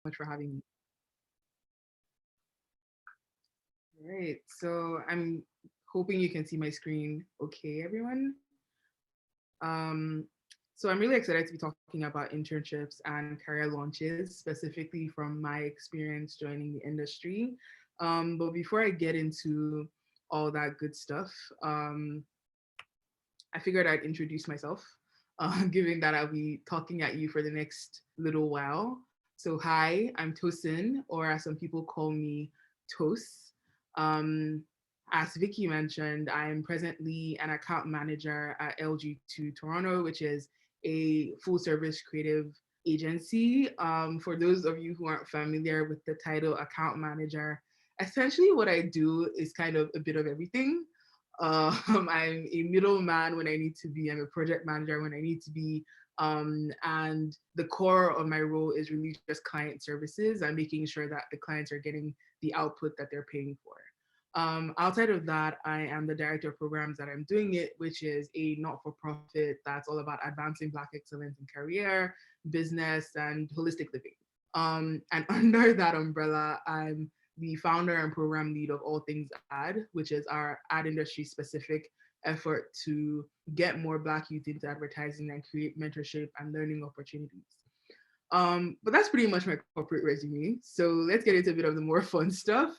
Much for having me. All right, so I'm hoping you can see my screen okay, everyone. Um, so I'm really excited to be talking about internships and career launches, specifically from my experience joining the industry. But before I get into all that good stuff, I figured I'd introduce myself, given that I'll be talking at you for the next little while. So, hi, I'm Tosin, or as some people call me, Tos. Um, as Vicky mentioned, I'm presently an account manager at LG2 Toronto, which is a full service creative agency. For those of you who aren't familiar with the title account manager, essentially what I do is kind of a bit of everything. I'm a middleman when I need to be. I'm a project manager when I need to be. And the core of my role is really just client services and making sure that the clients are getting the output that they're paying for. Outside of that, I am the director of programs that I'm doing it, which is a not-for-profit that's all about advancing Black excellence in career, business, and holistic living. And under that umbrella, I'm the founder and program lead of All Things Ad, which is our ad industry specific effort to get more Black youth into advertising and create mentorship and learning opportunities. But that's pretty much my corporate resume. So let's get into a bit of the more fun stuff.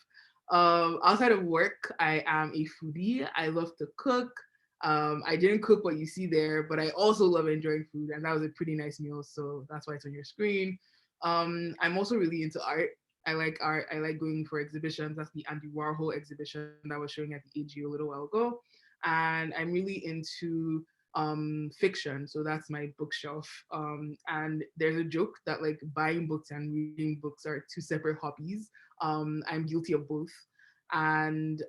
Outside of work, I am a foodie. I love to cook. I didn't cook what you see there, but I also love enjoying food, and that was a pretty nice meal. So that's why it's on your screen. I'm also really into art. I like art. I like going for exhibitions. That's the Andy Warhol exhibition that was showing at the AG a little while ago. And I'm really into fiction. So that's my bookshelf. And there's a joke that like buying books and reading books are two separate hobbies. I'm guilty of both. And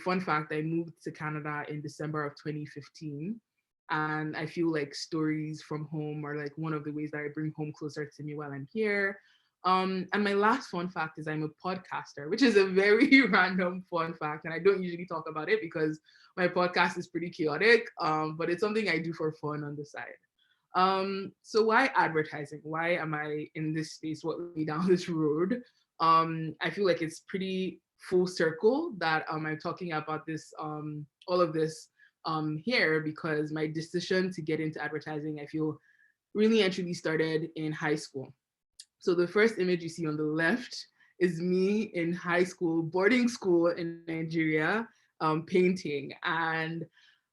fun fact, I moved to Canada in December of 2015. And I feel like stories from home are like one of the ways that I bring home closer to me while I'm here. And my last fun fact is I'm a podcaster, which is a very random fun fact. And I don't usually talk about it because my podcast is pretty chaotic, but it's something I do for fun on the side. So why advertising? Why am I in this space? What led me down this road? I feel like it's pretty full circle that I'm talking about this, all of this here because my decision to get into advertising, I feel really and truly started in high school. So the first image you see on the left is me in high school, boarding school in Nigeria, painting. And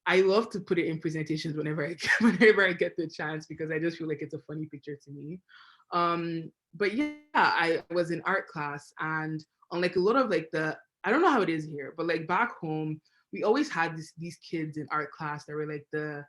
I love to put it in presentations whenever I get the chance because I just feel like it's a funny picture to me. But yeah, I was in art class, and unlike a lot of like I don't know how it is here, but like back home, we always had these kids in art class that were like the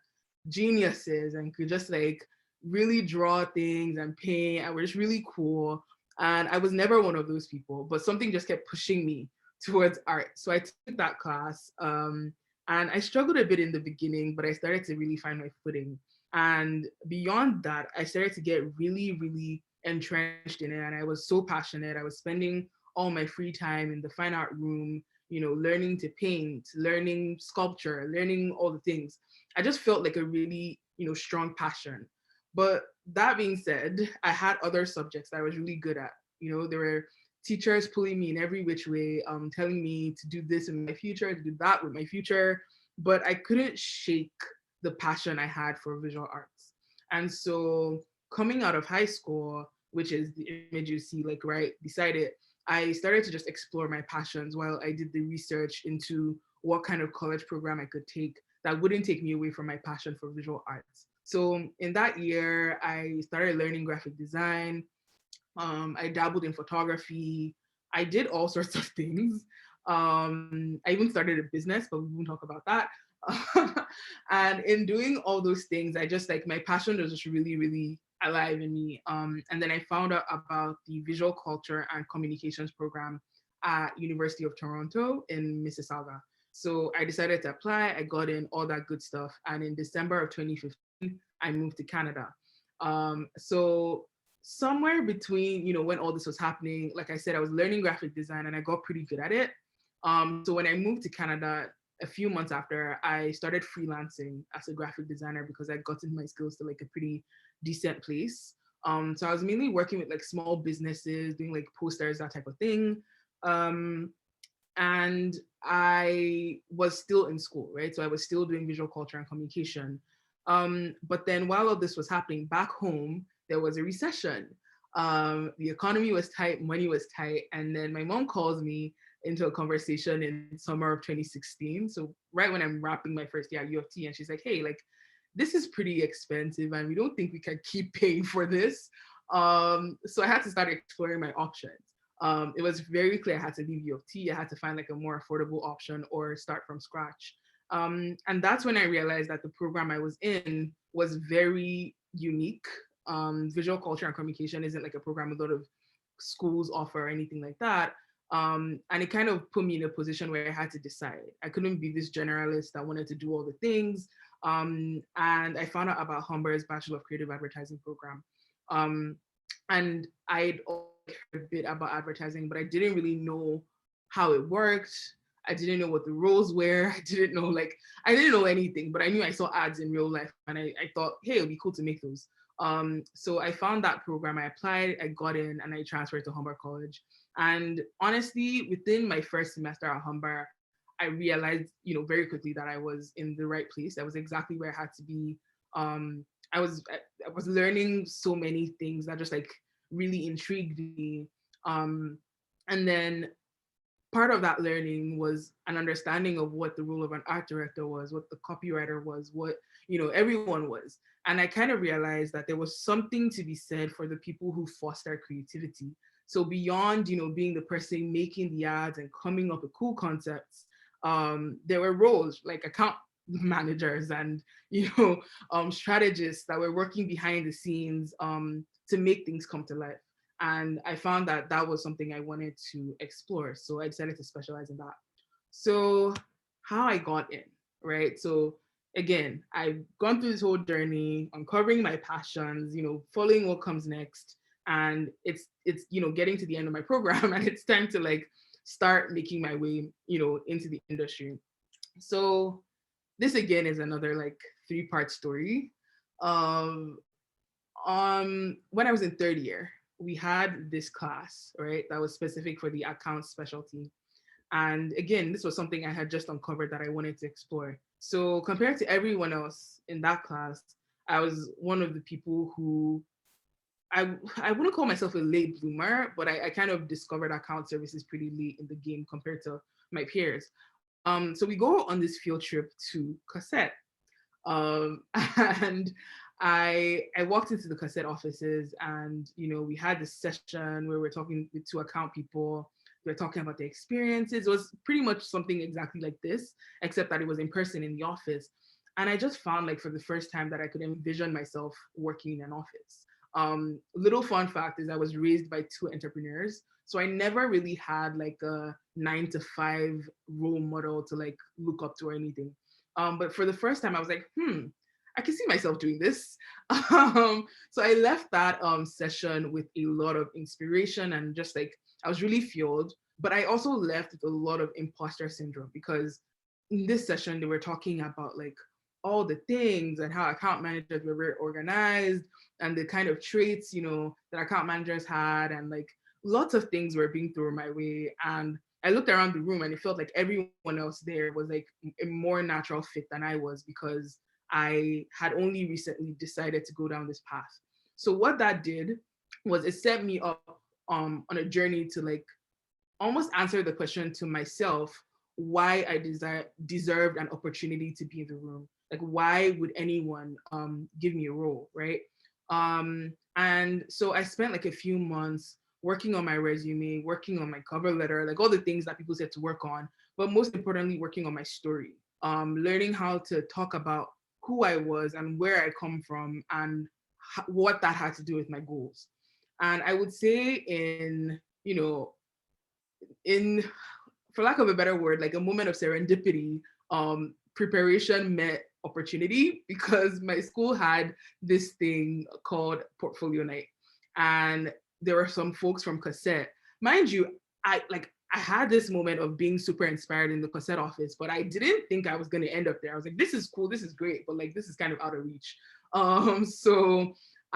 geniuses and could just like really draw things and paint and were just really cool. And I was never one of those people, but something just kept pushing me towards art. So I took that class. And I struggled a bit in the beginning, but I started to really find my footing. And beyond that, I started to get really, really entrenched in it. And I was so passionate. I was spending all my free time in the fine art room, learning to paint, learning sculpture, learning all the things. I just felt like a really, strong passion. But that being said, I had other subjects that I was really good at. There were teachers pulling me in every which way, telling me to do this in my future, to do that with my future, but I couldn't shake the passion I had for visual arts. And so coming out of high school, which is the image you see like right beside it, I started to just explore my passions while I did the research into what kind of college program I could take that wouldn't take me away from my passion for visual arts. So in that year, I started learning graphic design. I dabbled in photography. I did all sorts of things. I even started a business, but we won't talk about that. And in doing all those things, I just like my passion was just really, really alive in me. And then I found out about the visual culture and communications program at University of Toronto in Mississauga. So I decided to apply. I got in all that good stuff. And in December of 2015, I moved to Canada. So somewhere between, when all this was happening, like I said, I was learning graphic design and I got pretty good at it. So when I moved to Canada, a few months after, I started freelancing as a graphic designer because I'd gotten my skills to like a pretty decent place. So I was mainly working with like small businesses, doing like posters, that type of thing. And I was still in school, right? So I was still doing visual culture and communication. But then while all this was happening back home, there was a recession. The economy was tight, money was tight. And then my mom calls me into a conversation in summer of 2016. So right when I'm wrapping my first year at U of T, and she's like, hey, like, this is pretty expensive and we don't think we can keep paying for this. So I had to start exploring my options. It was very clear I had to leave U of T. I had to find like a more affordable option or start from scratch. And that's when I realized that the program I was in was very unique. Visual culture and communication isn't like a program a lot of schools offer or anything like that. And it kind of put me in a position where I had to decide. I couldn't be this generalist that wanted to do all the things. And I found out about Humber's Bachelor of Creative Advertising program. And I'd heard a bit about advertising, but I didn't really know how it worked. I didn't know what the roles were. I didn't know anything, but I knew I saw ads in real life and I thought, hey, it'd be cool to make those. So I found that program, I applied, I got in, and I transferred to Humber College. And honestly, within my first semester at Humber, I realized, very quickly that I was in the right place. I was exactly where I had to be. I was learning so many things that just like really intrigued me. And then part of that learning was an understanding of what the role of an art director was, what the copywriter was, what, everyone was. And I kind of realized that there was something to be said for the people who foster creativity. So beyond, being the person making the ads and coming up with cool concepts, there were roles like account managers and, strategists that were working behind the scenes to make things come to life. And I found that that was something I wanted to explore. So I decided to specialize in that. So how I got in, right? So again, I've gone through this whole journey, uncovering my passions, following what comes next. And it's getting to the end of my program and it's time to like start making my way, into the industry. So this again is another like 3-part story. Um, when I was in third year, we had this class, right, that was specific for the accounts specialty. And again, this was something I had just uncovered that I wanted to explore. So compared to everyone else in that class, I was one of the people who I wouldn't call myself a late bloomer, but I kind of discovered account services pretty late in the game compared to my peers. So we go on this field trip to Cassette. And I walked into the Cassette offices and, we had this session where we're talking to account people. We're talking about the experiences. It was pretty much something exactly like this, except that it was in person in the office. And I just found like for the first time that I could envision myself working in an office. Little fun fact is I was raised by 2 entrepreneurs. So I never really had like a 9-to-5 role model to like look up to or anything. But for the first time, I was like, I can see myself doing this. So I left that session with a lot of inspiration and just like, I was really fueled. But I also left with a lot of imposter syndrome because in this session, they were talking about like all the things and how account managers were very organized and the kind of traits, that account managers had, and like lots of things were being thrown my way. And I looked around the room and it felt like everyone else there was like a more natural fit than I was because I had only recently decided to go down this path. So what that did was it set me up on a journey to like almost answer the question to myself why I deserved an opportunity to be in the room. Like, why would anyone give me a role, right? And so I spent like a few months working on my resume, working on my cover letter, like all the things that people said to work on, but most importantly, working on my story, learning how to talk about who I was and where I come from and what that had to do with my goals. And I would say in for lack of a better word, like a moment of serendipity, preparation met opportunity because my school had this thing called portfolio night. And there were some folks from Cassette. Mind you, I had this moment of being super inspired in the Cassette office, but I didn't think I was going to end up there. I was like, this is cool, this is great, but like, this is kind of out of reach. So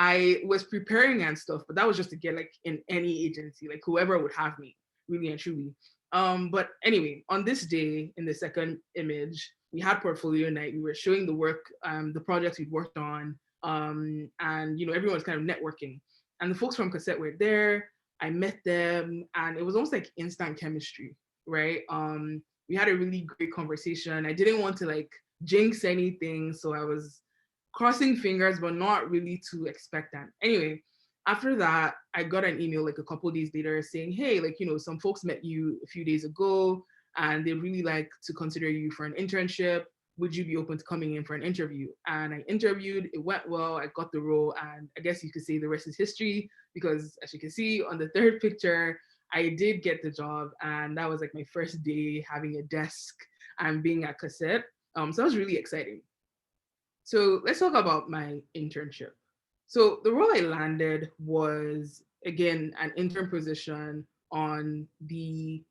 I was preparing and stuff, but that was just to get like in any agency, like whoever would have me, really and truly. But anyway, on this day in the second image, we had portfolio night. We were showing the work, the projects we'd worked on, and everyone was kind of networking. And the folks from Cassette were there. I met them, and it was almost like instant chemistry, right? We had a really great conversation. I didn't want to like jinx anything, so I was crossing fingers, but not really too expectant. Anyway, after that, I got an email like a couple of days later saying, hey, like, some folks met you a few days ago and they really like to consider you for an internship. Would you be open to coming in for an interview? And I interviewed, it went well, I got the role, and I guess you could say the rest is history because as you can see on the third picture, I did get the job, and that was like my first day having a desk and being at Cassette. So that was really exciting. So let's talk about my internship. So the role I landed was again an intern position on the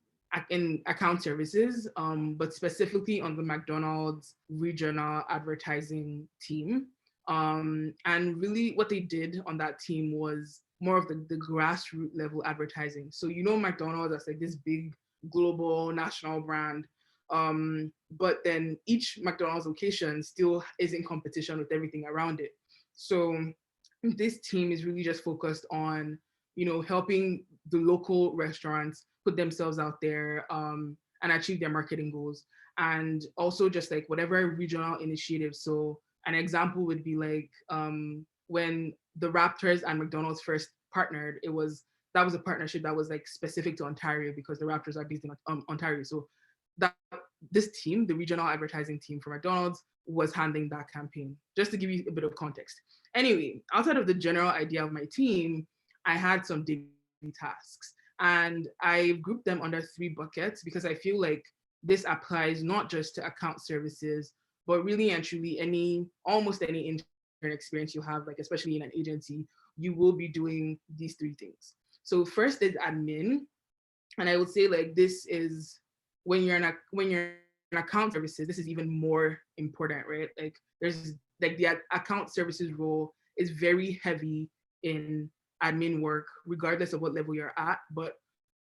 in account services, but specifically on the McDonald's regional advertising team. And really, what they did on that team was more of the grassroots level advertising. So McDonald's, that's like this big global national brand, but then each McDonald's location still is in competition with everything around it. So this team is really just focused on, helping the local restaurants put themselves out there, and achieve their marketing goals. And also just like whatever regional initiatives. So an example would be like when the Raptors and McDonald's first partnered, that was a partnership that was like specific to Ontario because the Raptors are based in Ontario. So that this team, the regional advertising team for McDonald's, was handling that campaign, just to give you a bit of context. Anyway, outside of the general idea of my team, I had some daily tasks, and I grouped them under three buckets because I feel like this applies not just to account services, but really and truly almost any intern experience you have, like especially in an agency, you will be doing these three things. So first is admin, and I would say like this is when you're in account services, this is even more important, right? Like there's like the account services role is very heavy in admin work, regardless of what level you're at, but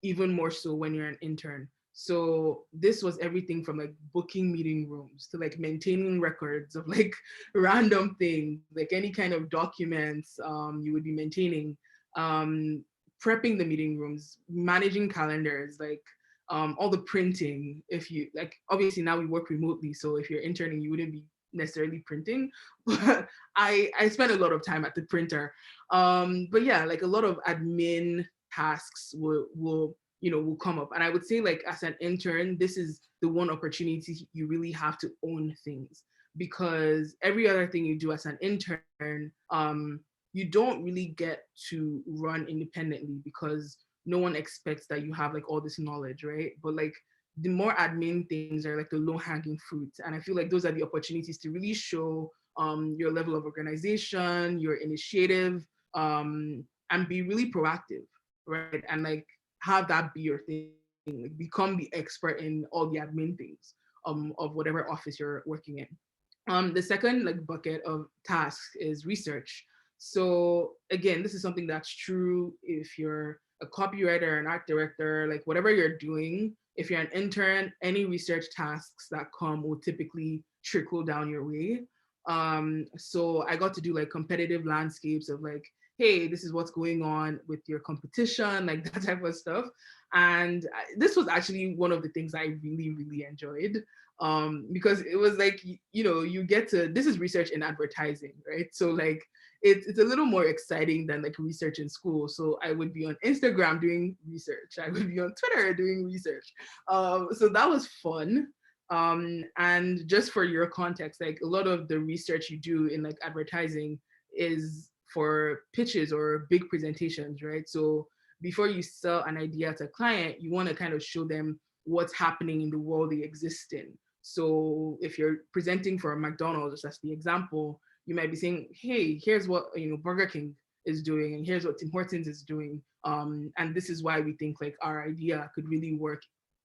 even more so when you're an intern. So this was everything from like booking meeting rooms to like maintaining records of like random things, like any kind of documents you would be maintaining, prepping the meeting rooms, managing calendars, like all the printing. If you like, obviously now we work remotely, so if you're interning, you wouldn't be necessarily printing, but I spent a lot of time at the printer. But yeah, like a lot of admin tasks will come up. And I would say like as an intern, this is the one opportunity you really have to own things, because every other thing you do as an intern, you don't really get to run independently because no one expects that you have like all this knowledge, right? But like the more admin things are like the low hanging fruit. And I feel like those are the opportunities to really show your level of organization, your initiative, and be really proactive, right? And like have that be your thing, like become the expert in all the admin things of whatever office you're working in. The second like bucket of tasks is research. So again, this is something that's true if you're a copywriter, an art director, like whatever you're doing. If you're an intern, any research tasks that come will typically trickle down your way. So I got to do like competitive landscapes of like, hey, this is what's going on with your competition, like that type of stuff. And this was actually one of the things I really, really enjoyed, because it was like, you get to, this is research in advertising, right? So like, it's a little more exciting than like research in school. So I would be on Instagram doing research. I would be on Twitter doing research. So that was fun. And just for your context, like a lot of the research you do in like advertising is for pitches or big presentations, right? So before you sell an idea to a client, you want to kind of show them what's happening in the world they exist in. So if you're presenting for a McDonald's, that's the example, you might be saying, hey, here's what Burger King is doing, and here's what Tim Hortons is doing. And this is why we think like our idea could really work,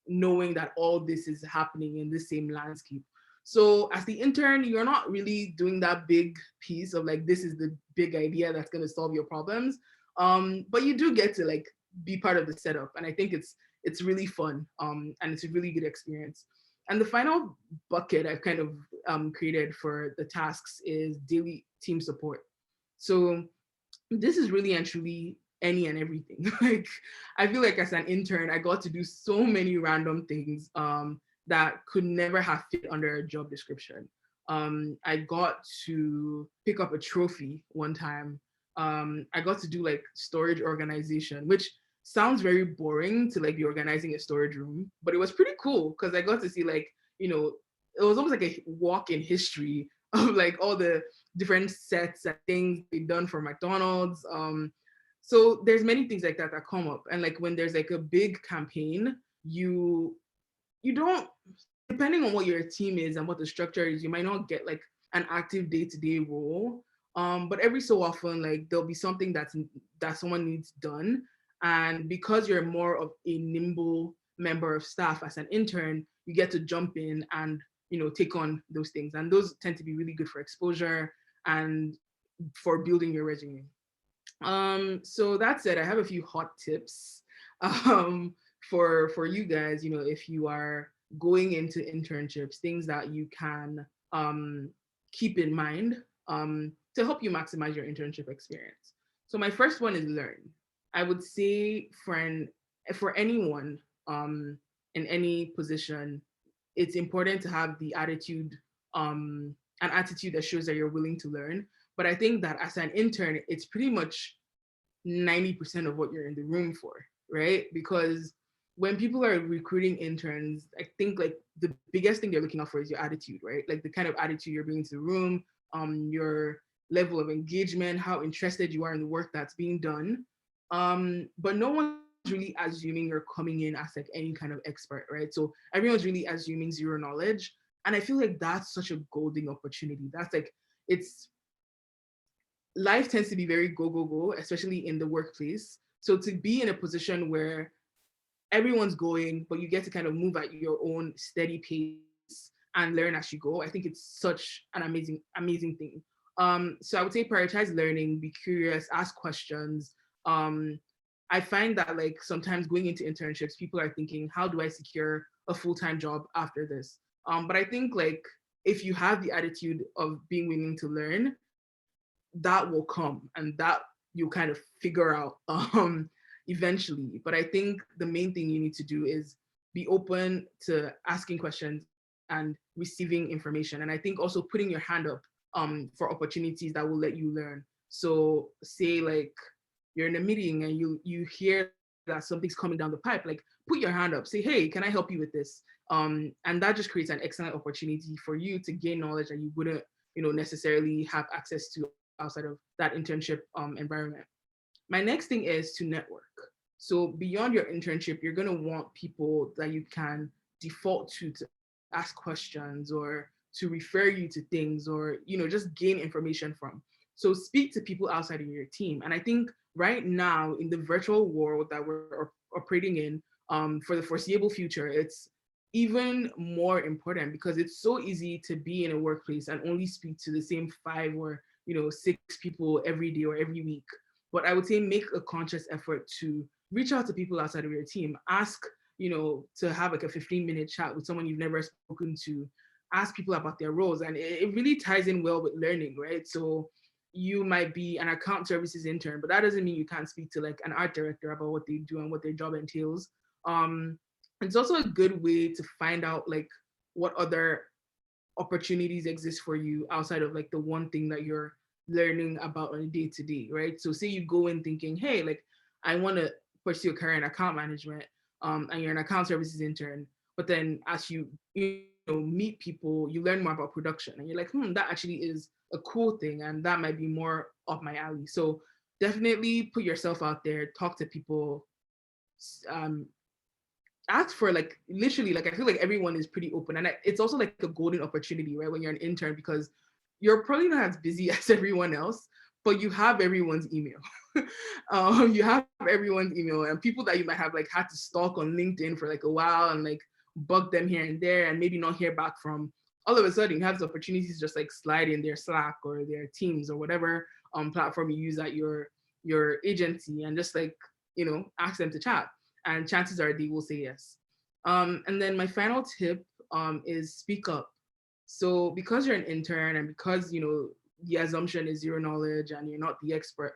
knowing that all this is happening in the same landscape. So as the intern, you're not really doing that big piece of like, this is the big idea that's going to solve your problems. But you do get to like be part of the setup. And I think it's really fun. And it's a really good experience. And the final bucket I've kind of created for the tasks is daily team support. So this is really and truly any and everything. Like, I feel like as an intern, I got to do so many random things that could never have fit under a job description. I got to pick up a trophy one time. I got to do like storage organization, which sounds very boring to like be organizing a storage room, but it was pretty cool because I got to see like, it was almost like a walk in history of like all the different sets and things they've done for McDonald's. So there's many things like that that come up. And like when there's like a big campaign, you don't, depending on what your team is and what the structure is, you might not get like an active day-to-day role. But every so often, like there'll be something that someone needs done. And because you're more of a nimble member of staff as an intern, you get to jump in and take on those things. And those tend to be really good for exposure and for building your resume. So that said, I have a few hot tips for you guys, if you are going into internships, things that you can keep in mind to help you maximize your internship experience. So my first one is learn. I would say for anyone in any position, it's important to have the attitude, an attitude that shows that you're willing to learn. But I think that as an intern, it's pretty much 90% of what you're in the room for, right? Because when people are recruiting interns, I think like the biggest thing they're looking out for is your attitude, right? Like the kind of attitude you're bringing to the room, your level of engagement, how interested you are in the work that's being done. But no one's really assuming you're coming in as like any kind of expert, right? So everyone's really assuming zero knowledge. And I feel like that's such a golden opportunity. That's like, it's life tends to be very go, go, go, especially in the workplace. So to be in a position where everyone's going, but you get to kind of move at your own steady pace and learn as you go, I think it's such an amazing, amazing thing. So I would say prioritize learning, be curious, ask questions. I find that like sometimes going into internships, people are thinking, how do I secure a full-time job after this? But I think like if you have the attitude of being willing to learn, that will come and that you'll kind of figure out eventually. But I think the main thing you need to do is be open to asking questions and receiving information. And I think also putting your hand up for opportunities that will let you learn. So say like you're in a meeting and you hear that something's coming down the pipe, like put your hand up, say, hey, can I help you with this? And that just creates an excellent opportunity for you to gain knowledge that you wouldn't necessarily have access to outside of that internship environment. My next thing is to network. So beyond your internship, you're going to want people that you can default to ask questions or to refer you to things or just gain information from. So speak to people outside of your team. And I think right now in the virtual world that we're operating in, for the foreseeable future, it's even more important because it's so easy to be in a workplace and only speak to the same 5 or 6 people every day or every week. But I would say make a conscious effort to reach out to people outside of your team. Ask, to have like a 15-minute chat with someone you've never spoken to. Ask people about their roles. And it really ties in well with learning, right? So you might be an account services intern, but that doesn't mean you can't speak to like an art director about what they do and what their job entails. It's also a good way to find out like what other opportunities exist for you outside of like the one thing that you're learning about on a day-to-day, right? So say you go in thinking, hey, like I want to pursue a career in account management, and you're an account services intern, but then as you meet people, you learn more about production and you're like, that actually is a cool thing and that might be more up my alley. So definitely put yourself out there, talk to people, ask for like literally, like I feel like everyone is pretty open, and it's also like a golden opportunity, right, when you're an intern, because you're probably not as busy as everyone else, but you have everyone's email. You have everyone's email, and people that you might have like had to stalk on LinkedIn for like a while and like bug them here and there and maybe not hear back from all of a sudden you have the opportunity to just like slide in their Slack or their Teams or whatever platform you use at your agency, and just like, ask them to chat, and chances are they will say yes. And then my final tip is speak up. So because you're an intern, and because the assumption is zero knowledge and you're not the expert,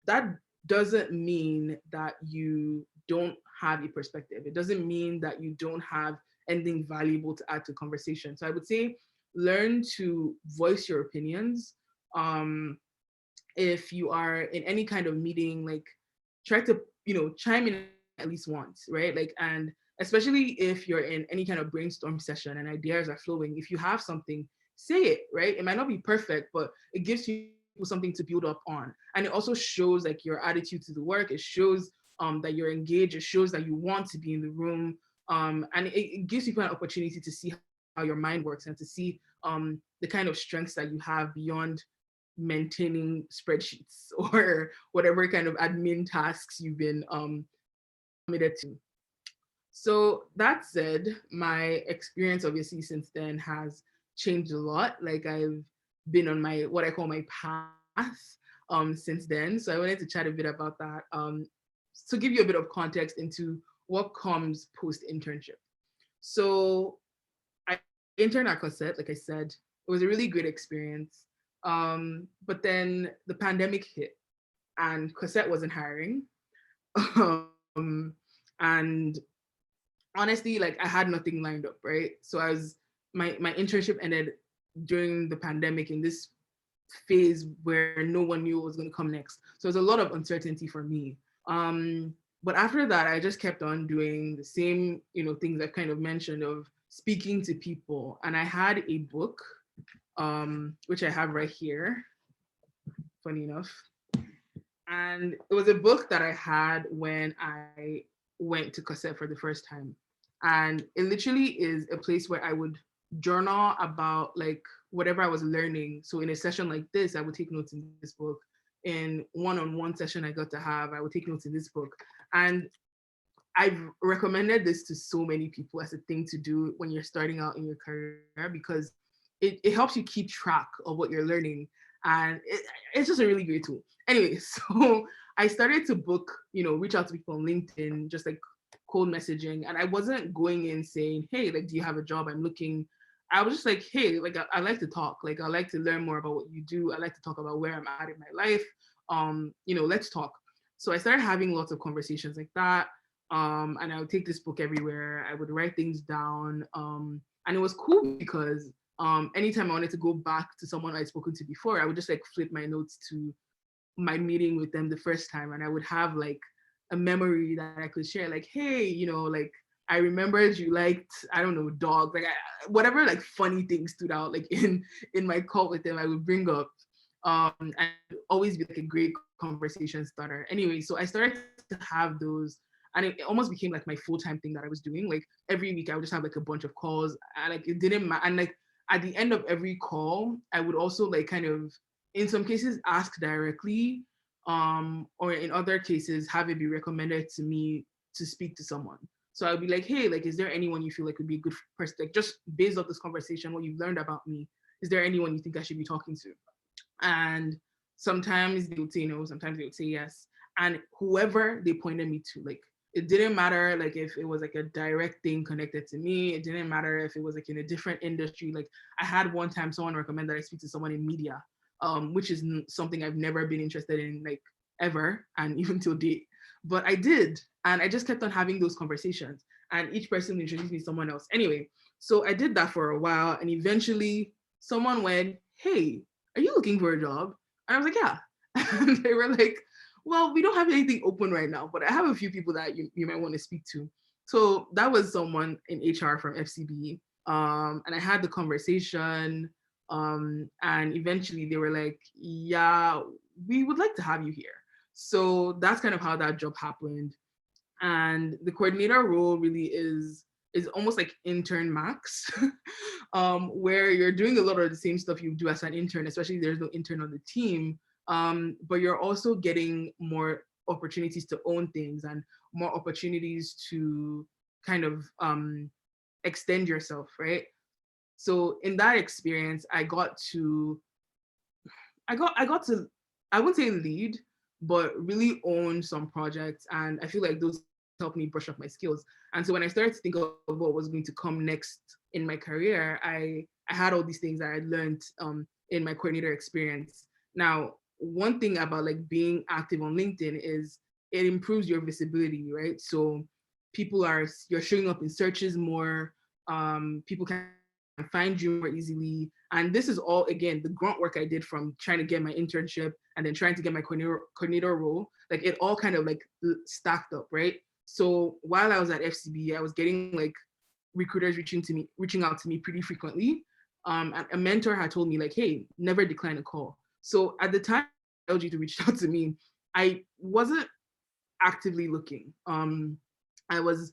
that doesn't mean that you don't have a perspective. It doesn't mean that you don't have anything valuable to add to conversation. So I would say learn to voice your opinions. If you are in any kind of meeting, like try to, chime in at least once, right? Like, and especially if you're in any kind of brainstorm session and ideas are flowing, if you have something, say it, right? It might not be perfect, but it gives you something to build up on. And it also shows like your attitude to the work. It shows that you're engaged. It shows that you want to be in the room. And it gives people an opportunity to see how your mind works, and to see the kind of strengths that you have beyond maintaining spreadsheets or whatever kind of admin tasks you've been committed to. So that said, my experience obviously since then has changed a lot. Like I've been on my what I call my path since then. So I wanted to chat a bit about that. To give you a bit of context into what comes post internship. So I interned at Cosette, like I said, it was a really great experience. But then the pandemic hit, and Cosette wasn't hiring. And honestly, like I had nothing lined up, right? So I was my internship ended during the pandemic, in this phase where no one knew what was going to come next. So there's a lot of uncertainty for me. But after that, I just kept on doing the same, things I kind of mentioned, of speaking to people. And I had a book, which I have right here, funny enough. And it was a book that I had when I went to Cosette for the first time. And it literally is a place where I would journal about like whatever I was learning. So in a session like this, I would take notes in this book. In one-on-one session I got to have, I would take notes in this book. And I've recommended this to so many people as a thing to do when you're starting out in your career, because it helps you keep track of what you're learning. And it's just a really great tool. Anyway, so I started to book, reach out to people on LinkedIn, just like cold messaging. And I wasn't going in saying, hey, like, do you have a job? I'm looking. I was just like, hey, like, I like to talk. Like, I like to learn more about what you do. I like to talk about where I'm at in my life. Let's talk. So I started having lots of conversations like that. And I would take this book everywhere. I would write things down. And it was cool because anytime I wanted to go back to someone I'd spoken to before, I would just like flip my notes to my meeting with them the first time, and I would have like a memory that I could share, like, hey, like I remembered you liked, I don't know, dogs, like whatever like funny things stood out like in my call with them, I would bring up, and always be like a great conversation starter. Anyway, so I started to have those, and it almost became like my full-time thing that I was doing. Like every week I would just have like a bunch of calls, and like it didn't matter. And like at the end of every call, I would also like kind of, in some cases, ask directly, or in other cases, have it be recommended to me to speak to someone. So I'd be like, hey, like, is there anyone you feel like would be a good person? Like, just based off this conversation, what you've learned about me, is there anyone you think I should be talking to? And sometimes they would say no, sometimes they would say yes. And whoever they pointed me to, like, it didn't matter like if it was like a direct thing connected to me. It didn't matter if it was like in a different industry. Like I had one time someone recommend that I speak to someone in media, which is something I've never been interested in, like ever, and even till date. But I did, and I just kept on having those conversations, and each person introduced me to someone else. Anyway, so I did that for a while, and eventually someone went, hey, are you looking for a job? And I was like, yeah. And they were like, well, we don't have anything open right now, but I have a few people that you might want to speak to. So that was someone in HR from FCB. And I had the conversation, and eventually they were like, yeah, we would like to have you here. So that's kind of how that job happened. And the coordinator role really is almost like intern max, where you're doing a lot of the same stuff you do as an intern, especially if there's no intern on the team. But you're also getting more opportunities to own things and more opportunities to kind of extend yourself, right? So in that experience, I got to, I wouldn't say lead, but really own some projects. And I feel like those helped me brush up my skills. And so when I started to think of what was going to come next in my career, I had all these things that I learned in my coordinator experience. Now, one thing about like being active on LinkedIn is it improves your visibility, right? So you're showing up in searches more. People can find you more easily. And this is all, again, the grunt work I did from trying to get my internship and then trying to get my coordinator role. Like it all kind of like stacked up, right? So while I was at FCB, I was getting like recruiters reaching out to me pretty frequently. And a mentor had told me like, hey, never decline a call. So at the time LG to reach out to me, I wasn't actively looking. I was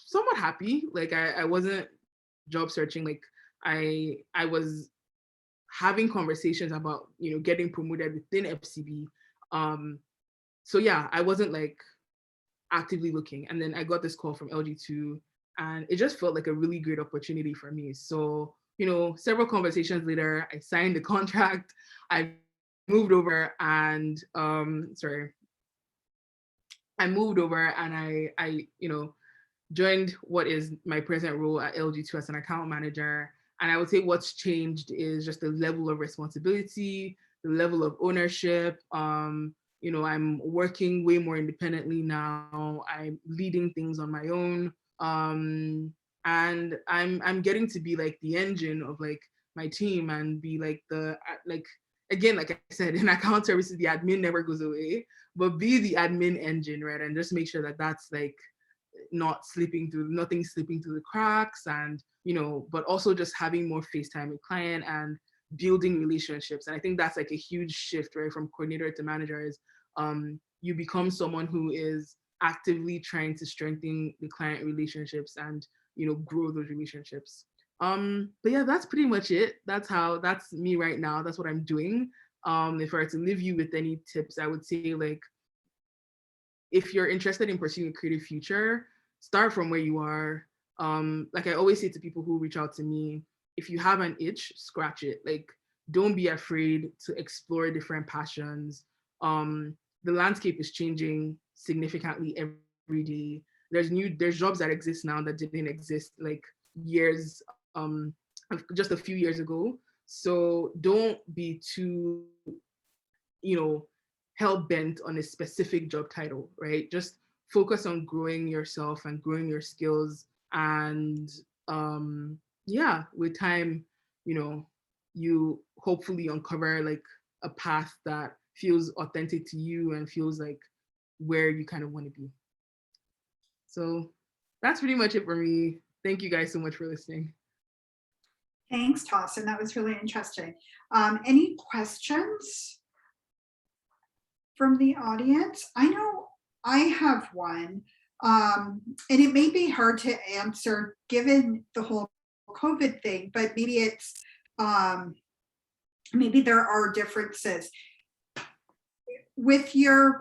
somewhat happy. Like I wasn't job searching. Like I was having conversations about getting promoted within FCB. Um, so yeah, I wasn't like actively looking, and then I got this call from LG2, and it just felt like a really great opportunity for me. So several conversations later, I signed the contract. I moved over, and I moved over, and I joined what is my present role at LG2 as an account manager. And I would say what's changed is just the level of responsibility, the level of ownership. I'm working way more independently now. I'm leading things on my own. And I'm getting to be like the engine of like my team and be like the like again, like I said, in account services, the admin never goes away, but be the admin engine, right? And just make sure that that's like nothing slipping through the cracks, and but also just having more face time with client and building relationships. And I think that's like a huge shift, right, from coordinator to manager. Is you become someone who is actively trying to strengthen the client relationships and grow those relationships. But yeah, that's pretty much it. That's me right now. That's what I'm doing. If I were to leave you with any tips, I would say like, if you're interested in pursuing a creative future, start from where you are. Like I always say to people who reach out to me, if you have an itch, scratch it. Like, don't be afraid to explore different passions. The landscape is changing significantly every day. There's jobs that exist now that didn't exist like years, just a few years ago. So don't be too, you know, hell bent on a specific job title, right? Just focus on growing yourself and growing your skills. And yeah, with time, you know, you hopefully uncover like a path that feels authentic to you and feels like where you kind of want to be. So that's pretty much it for me. Thank you guys so much for listening. Thanks, Tosin. That was really interesting. Any questions from the audience? I know I have one, and it may be hard to answer given the whole COVID thing, but maybe it's maybe there are differences with your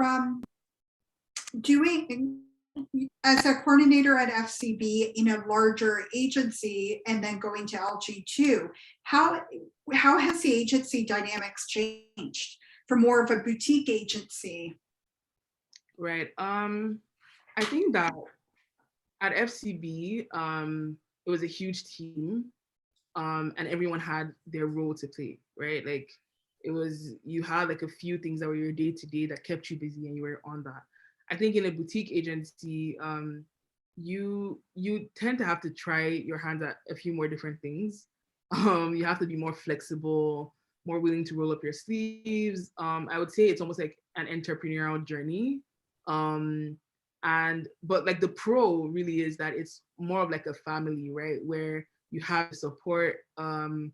doing as a coordinator at FCB in a larger agency and then going to LG2. How has the agency dynamics changed for more of a boutique agency? Right. I think that at FCB, it was a huge team, and everyone had their role to play, right? Like you had like a few things that were your day to day that kept you busy, and you were on that. I think in a boutique agency, you tend to have to try your hands at a few more different things. You have to be more flexible, more willing to roll up your sleeves. I would say it's almost like an entrepreneurial journey. Um, and but like the pro really is that it's more of like a family, right? Where you have support, and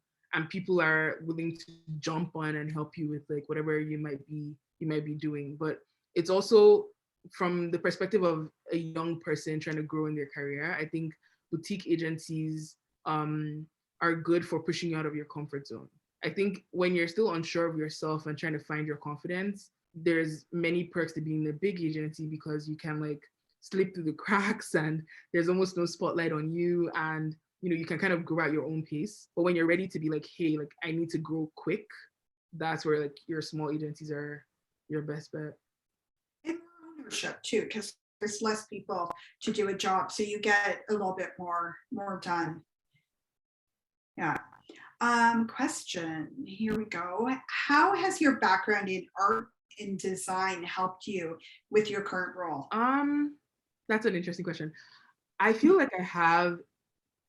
people are willing to jump on and help you with like whatever you might be doing. But it's also from the perspective of a young person trying to grow in their career. I think boutique agencies are good for pushing you out of your comfort zone. I think when you're still unsure of yourself and trying to find your confidence, there's many perks to being in a big agency because you can like slip through the cracks and there's almost no spotlight on you. And you can kind of grow at your own pace. But when you're ready to be like, hey, like I need to grow quick, that's where like your small agencies are your best bet. And more ownership too, because there's less people to do a job, so you get a little bit more done. Yeah. Question. Here we go. How has your background in art and design helped you with your current role? That's an interesting question. I feel like I have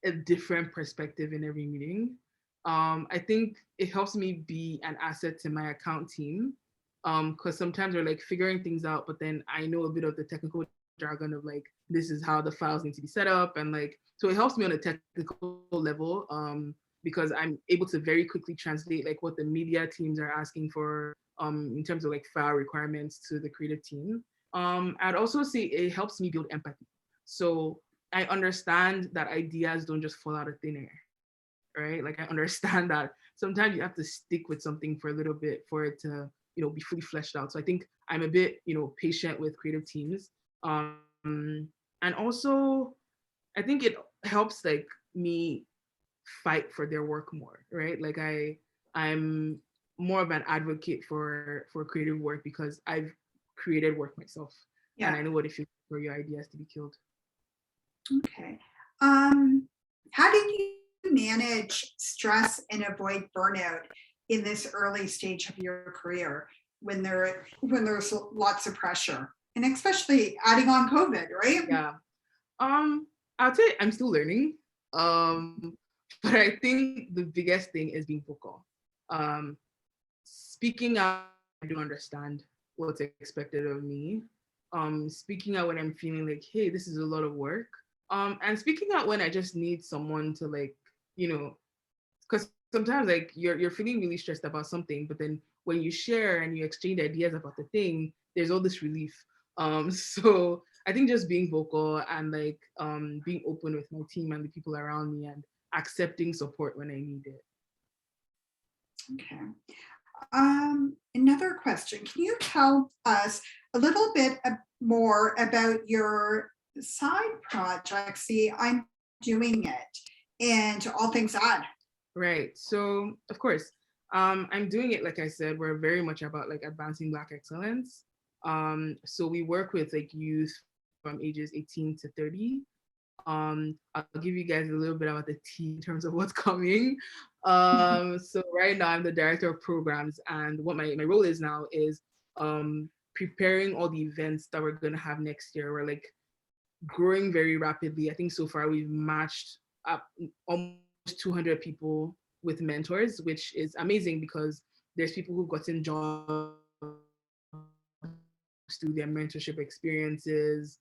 a different perspective in every meeting. I think it helps me be an asset to my account team, because sometimes we're like figuring things out, but then I know a bit of the technical jargon of like this is how the files need to be set up, and like so it helps me on a technical level, because I'm able to very quickly translate like what the media teams are asking for, in terms of like file requirements to the creative team. I'd also say it helps me build empathy. So I understand that ideas don't just fall out of thin air, right? Like I understand that sometimes you have to stick with something for a little bit for it to, be fully fleshed out. So I think I'm a bit, patient with creative teams. And also I think it helps like me fight for their work more, right? Like I'm more of an advocate for creative work because I've created work myself, and Yeah. I know what it feels for your ideas to be killed. Okay. How did you manage stress and avoid burnout in this early stage of your career when there's lots of pressure, and especially adding on COVID, right? Yeah. I'd say I'm still learning. But I think the biggest thing is being vocal. Um, Speaking out, I do understand what's expected of me. Speaking out when I'm feeling like, hey, this is a lot of work. And speaking out when I just need someone to like, because sometimes like you're feeling really stressed about something, but then when you share and you exchange ideas about the thing, there's all this relief. So I think just being vocal and like being open with my team and the people around me and accepting support when I need it. Okay. Another question. Can you tell us a little bit more about your side project? See, I'm doing it and all things odd. Right. So of course, I'm doing it. Like I said, we're very much about like advancing Black excellence. So we work with like youth from ages 18 to 30. I'll give you guys a little bit about the tea in terms of what's coming. So right now I'm the director of programs, and what my role is now is preparing all the events that we're gonna have next year. We're like growing very rapidly. I think so far we've matched up almost 200 people with mentors, which is amazing because there's people who've gotten jobs through their mentorship experiences.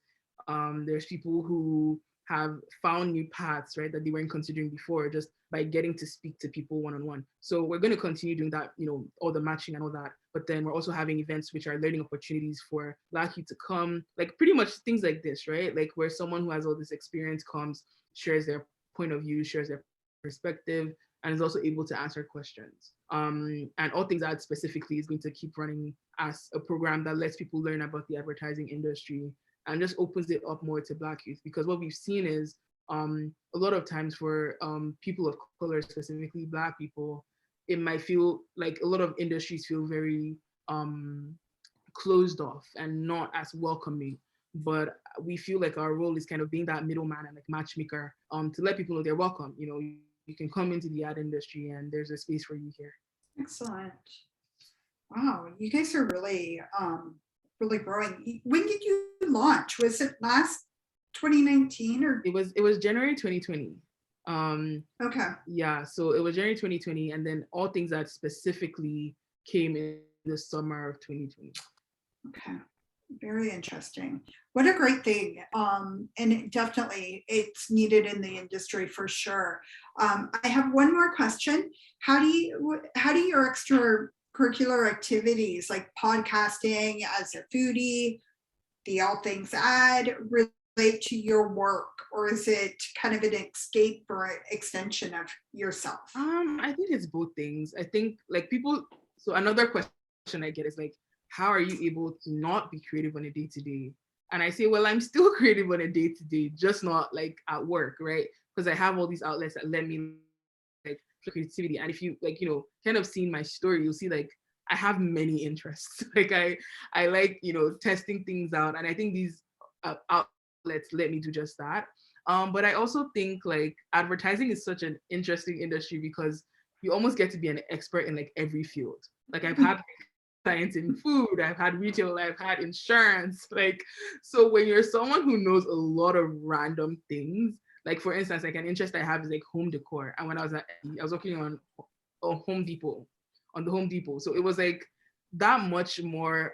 There's people who have found new paths, right, that they weren't considering before just by getting to speak to people one-on-one. So we're going to continue doing that, all the matching and all that. But then we're also having events which are learning opportunities for Black youth to come, like pretty much things like this, right? Like where someone who has all this experience comes, shares their point of view, shares their perspective, and is also able to answer questions. And All Things Ad specifically is going to keep running as a program that lets people learn about the advertising industry and just opens it up more to Black youth. Because what we've seen is a lot of times for people of color, specifically Black people, it might feel like a lot of industries feel very closed off and not as welcoming. But we feel like our role is kind of being that middleman and like matchmaker to let people know they're welcome. You can come into the ad industry and there's a space for you here. Excellent. Wow, you guys are really growing. When did you launch? Was it last 2019 or? It was January 2020. Okay. Yeah, so it was January 2020, and then All Things That specifically came in the summer of 2020. Okay. Very interesting. What a great thing. Definitely it's needed in the industry for sure. I have one more question. How do your extracurricular activities like podcasting as a foodie, the All Things Ad relate to your work, or is it kind of an escape or extension of yourself? I think it's both things. I think like people, so another question I get is like, how are you able to not be creative on a day-to-day? And I say, well, I'm still creative on a day-to-day, just not like at work, right? because I have all these outlets that let me like creativity. And if you like, kind of seen my story, you'll see like I have many interests. Like I like, testing things out. And I think these outlets let me do just that. But I also think like advertising is such an interesting industry because you almost get to be an expert in like every field. Like I've had science in food, I've had retail, I've had insurance. Like, so when you're someone who knows a lot of random things, like for instance, like an interest I have is like home decor. And when I was working on Home Depot, on the Home Depot. So it was like that much more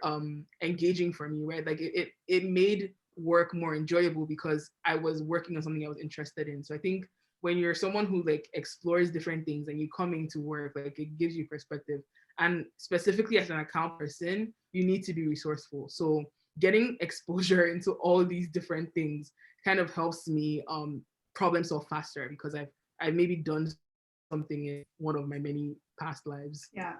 engaging for me, right? Like it made work more enjoyable because I was working on something I was interested in. So I think when you're someone who like explores different things and you come into work, like it gives you perspective. And specifically as an account person, you need to be resourceful. So getting exposure into all these different things kind of helps me problem solve faster because I've maybe done something in one of my many past lives. Yeah.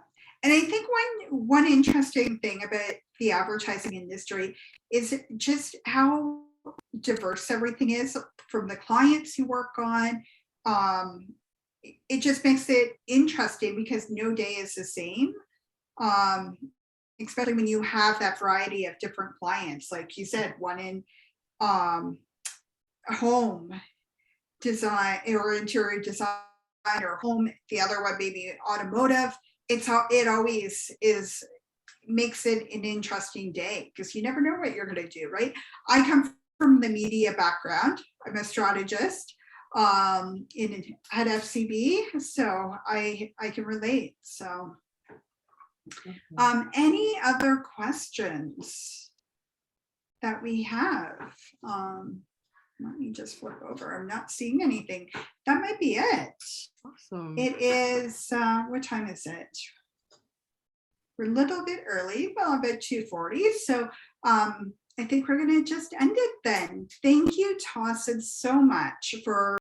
And I think one interesting thing about the advertising industry is just how diverse everything is from the clients you work on. It just makes it interesting because no day is the same. Especially when you have that variety of different clients, like you said, one in home design or interior design or home, the other one maybe automotive. It always is, makes it an interesting day because you never know what you're going to do, right? I come from the media background. I'm a strategist at FCB, so I can relate. So any other questions that we have? Let me just flip over. I'm not seeing anything. That might be it. Awesome. It is, what time is it? We're a little bit early, well, about 2:40. So I think we're going to just end it then. Thank you, Tosin, so much for